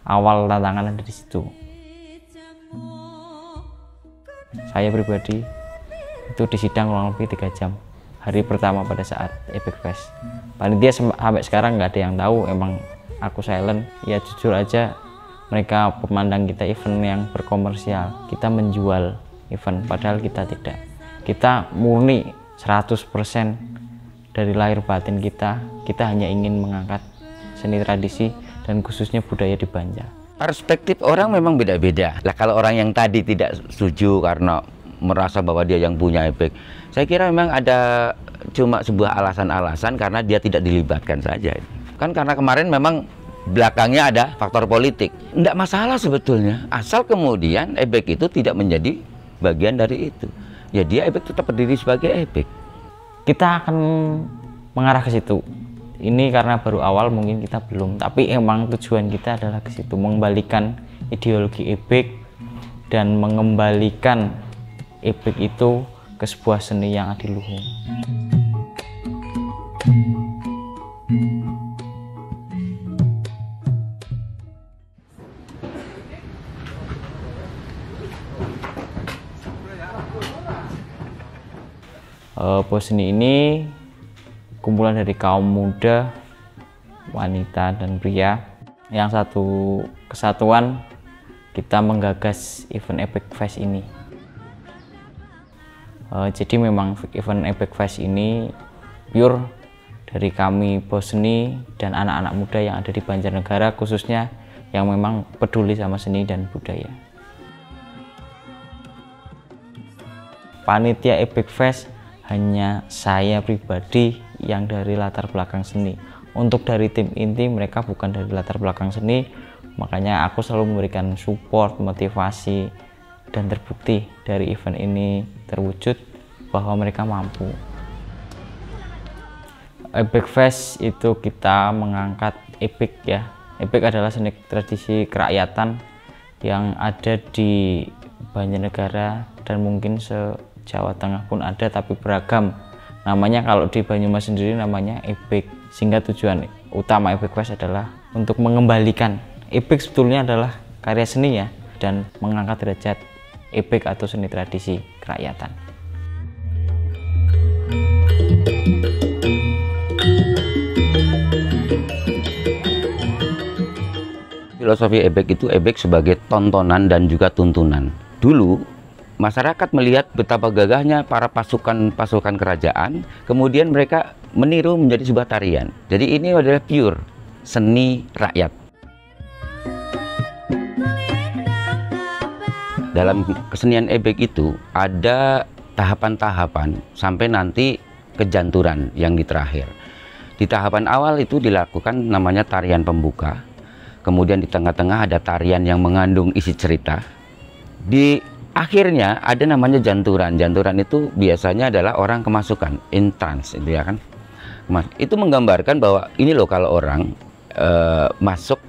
awal tantangan ada di situ. Saya pribadi itu di sidang kurang lebih 3 jam hari pertama pada saat Epic Fest. Panitia sampai sekarang nggak ada yang tahu, emang aku silent. Ya jujur aja, mereka memandang kita event yang berkomersial, kita menjual event, padahal kita tidak. Kita murni 100% dari lahir batin kita hanya ingin mengangkat seni tradisi dan khususnya budaya di Banjar. Perspektif orang memang beda-beda. Lah kalau orang yang tadi tidak setuju karena merasa bahwa dia yang punya Epic, saya kira memang ada cuma sebuah alasan-alasan karena dia tidak dilibatkan saja. Kan karena kemarin memang belakangnya ada faktor politik. Tidak masalah sebetulnya, asal kemudian Epic itu tidak menjadi bagian dari itu. Ya dia Epic tetap berdiri sebagai Epic. Kita akan mengarah ke situ. Ini karena baru awal, mungkin kita belum, tapi emang tujuan kita adalah ke situ, mengembalikan ideologi Epic dan mengembalikan Epic itu ke sebuah seni yang adiluhung. Bosni ini kumpulan dari kaum muda, wanita dan pria yang satu kesatuan. Kita menggagas event Epic Fest ini. Jadi memang event Epic Fest ini pure dari kami Bosni dan anak-anak muda yang ada di Banjarnegara, khususnya yang memang peduli sama seni dan budaya. Panitia Epic Fest hanya saya pribadi yang dari latar belakang seni. Untuk dari tim inti, mereka bukan dari latar belakang seni, makanya aku selalu memberikan support, motivasi, dan terbukti dari event ini terwujud bahwa mereka mampu. Epic Fest itu kita mengangkat Epic ya. Epic adalah seni tradisi kerakyatan yang ada di Banjarnegara dan mungkin Jawa Tengah pun ada, tapi beragam namanya. Kalau di Banyumas sendiri namanya Epic, sehingga tujuan utama Epic Fest adalah untuk mengembalikan Epic sebetulnya adalah karya seni ya, dan mengangkat derajat Epic atau seni tradisi kerakyatan. Filosofi Epic itu Epic sebagai tontonan dan juga tuntunan. Dulu masyarakat melihat betapa gagahnya para pasukan kerajaan, kemudian mereka meniru menjadi sebuah tarian. Jadi ini adalah pure seni rakyat. Dalam kesenian Epic itu ada tahapan-tahapan sampai nanti kejanturan yang di terakhir. Di tahapan awal itu dilakukan namanya tarian pembuka. Kemudian di tengah-tengah ada tarian yang mengandung isi cerita. Di akhirnya ada namanya janturan. Janturan itu biasanya adalah orang kemasukan, in trance, itu ya kan. Itu menggambarkan bahwa ini loh, kalau orang masuk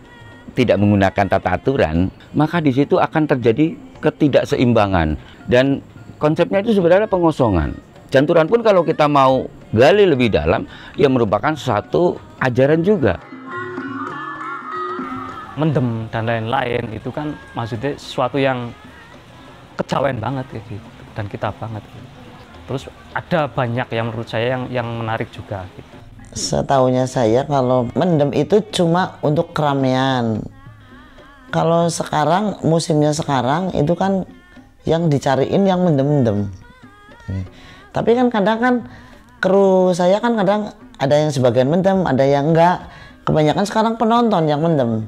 tidak menggunakan tata aturan, maka di situ akan terjadi ketidakseimbangan, dan konsepnya itu sebenarnya pengosongan. Janturan pun kalau kita mau gali lebih dalam, ya merupakan satu ajaran juga. Mendem dan lain-lain itu kan maksudnya sesuatu yang kejawen banget gitu, dan kita banget gitu. Terus ada banyak yang menurut saya yang menarik juga gitu. Setahunya saya kalau mendem itu cuma untuk keramaian. Kalau sekarang, musimnya sekarang itu kan yang dicariin yang mendem-mendem. Tapi kan kadang kan kru saya kan kadang ada yang sebagian mendem, ada yang enggak. Kebanyakan sekarang penonton yang mendem,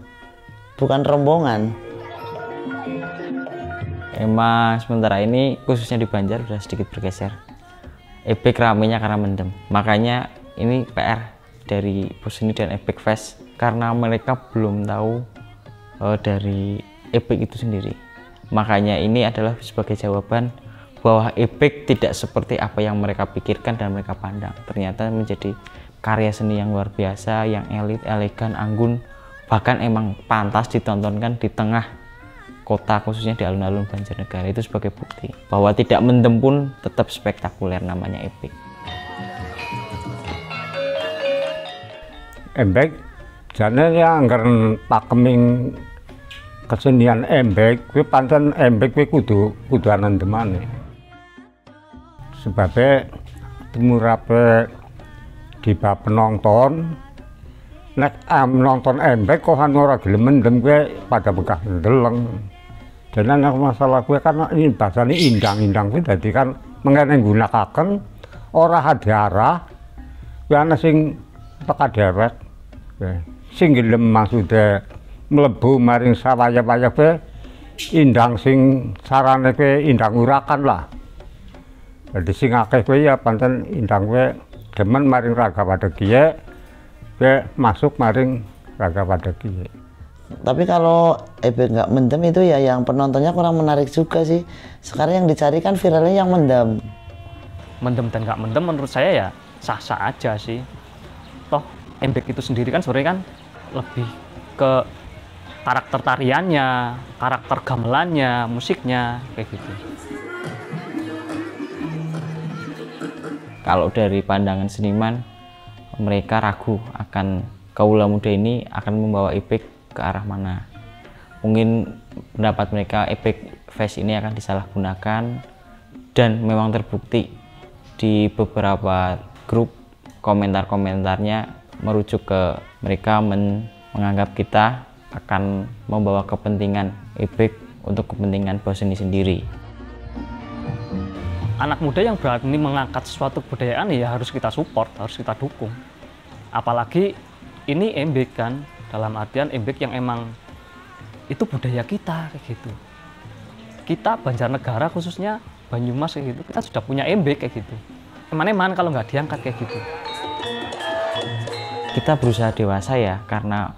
bukan rombongan. Emang sementara ini khususnya di Banjar sudah sedikit bergeser. Epic ramenya karena mendem. Makanya ini PR dari Bosni dan Epic Fest, karena mereka belum tahu dari Epic itu sendiri. Makanya ini adalah sebagai jawaban bahwa Epic tidak seperti apa yang mereka pikirkan dan mereka pandang. Ternyata menjadi karya seni yang luar biasa, yang elit, elegan, anggun, bahkan emang pantas ditontonkan di tengah kota, khususnya di alun-alun Banjarnegara. Itu sebagai bukti bahwa tidak mendem pun tetap spektakuler, namanya Epic. Epic jane ya anggar pakeming kesenian embek kuwi pancen embek kuwi kudu ana ndemane. Sebabe tumurape di bab penonton nek nonton embek kok ora gelem mendem kuwi pada bekah ndeleng. Dan nek masalah kuwi kan ini bahasane indang-indang kuwi dadi kan mengene nggunakaken ora hadiarah kuwi ana sing teka dewek. Sing gelem maksude mlebu maring sawaya-waya kuwi indang sing sarane kuwi indang urakan lah. Jadi sing akeh kuwi ya pancen indang kuwi demen maring Raga Padegiye kuwi masuk maring Raga Padegiye. Tapi kalau ebek nggak mendem itu ya yang penontonnya kurang menarik juga sih. Sekarang yang dicari kan viralnya yang mendem. Mendem dan nggak mendem menurut saya ya sah-sah aja sih. Toh embek itu sendiri kan sebenarnya kan lebih ke karakter tariannya, karakter gamelannya, musiknya kayak gitu. Kalau dari pandangan seniman, mereka ragu akan kaula muda ini akan membawa ebek ke arah mana. Mungkin pendapat mereka ebek fest ini akan disalahgunakan, dan memang terbukti di beberapa grup komentar-komentarnya merujuk ke mereka menganggap kita akan membawa kepentingan ebek untuk kepentingan bosni sendiri. Anak muda yang berani mengangkat suatu kebudayaan ya harus kita support, harus kita dukung. Apalagi ini embek kan, dalam artian embek yang emang itu budaya kita kayak gitu. Kita Banjarnegara khususnya Banyumas kayak gitu, kita sudah punya embek kayak gitu. Eman-eman kalau nggak diangkat kayak gitu. Kita berusaha dewasa ya, karena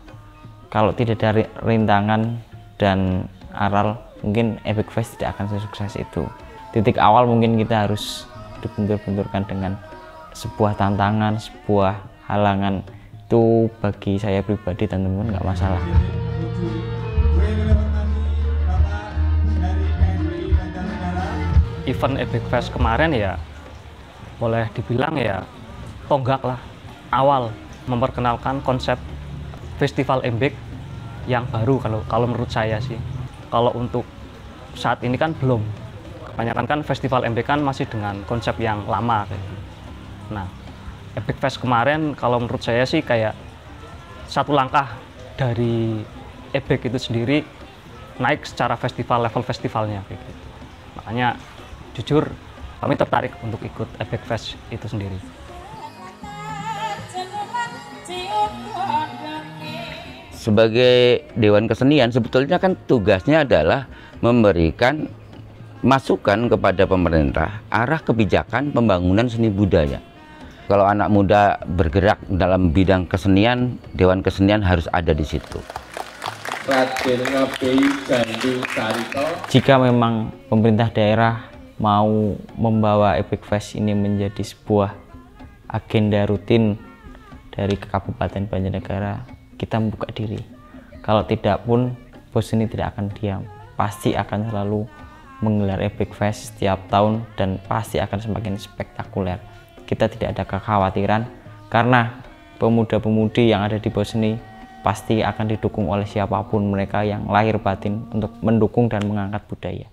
kalau tidak ada rintangan dan aral mungkin ebek fest tidak akan sesukses itu. Titik awal mungkin kita harus dibentur-benturkan dengan sebuah tantangan, sebuah halangan. Itu bagi saya pribadi dan teman-teman nggak masalah. Event Ebek Fest kemarin ya boleh dibilang ya tonggak lah awal memperkenalkan konsep festival embek yang baru kalau menurut saya sih. Kalau untuk saat ini kan belum. Kebanyakan kan festival embek kan masih dengan konsep yang lama kayak gitu. Nah, Ebek Fest kemarin kalau menurut saya sih kayak satu langkah dari ebek itu sendiri naik secara festival, level festivalnya kayak gitu. Makanya jujur kami tertarik untuk ikut Ebek Fest itu sendiri. Sebagai Dewan Kesenian sebetulnya kan tugasnya adalah memberikan masukan kepada pemerintah arah kebijakan pembangunan seni budaya. Kalau anak muda bergerak dalam bidang kesenian, Dewan Kesenian harus ada di situ. Jika memang pemerintah daerah mau membawa Ebek Fest ini menjadi sebuah agenda rutin dari Kabupaten Banjarnegara, kita membuka diri. Kalau tidak pun, Bosni tidak akan diam. Pasti akan selalu menggelar Ebek Fest setiap tahun dan pasti akan semakin spektakuler. Kita tidak ada kekhawatiran karena pemuda-pemudi yang ada di Bosni pasti akan didukung oleh siapapun mereka yang lahir batin untuk mendukung dan mengangkat budaya.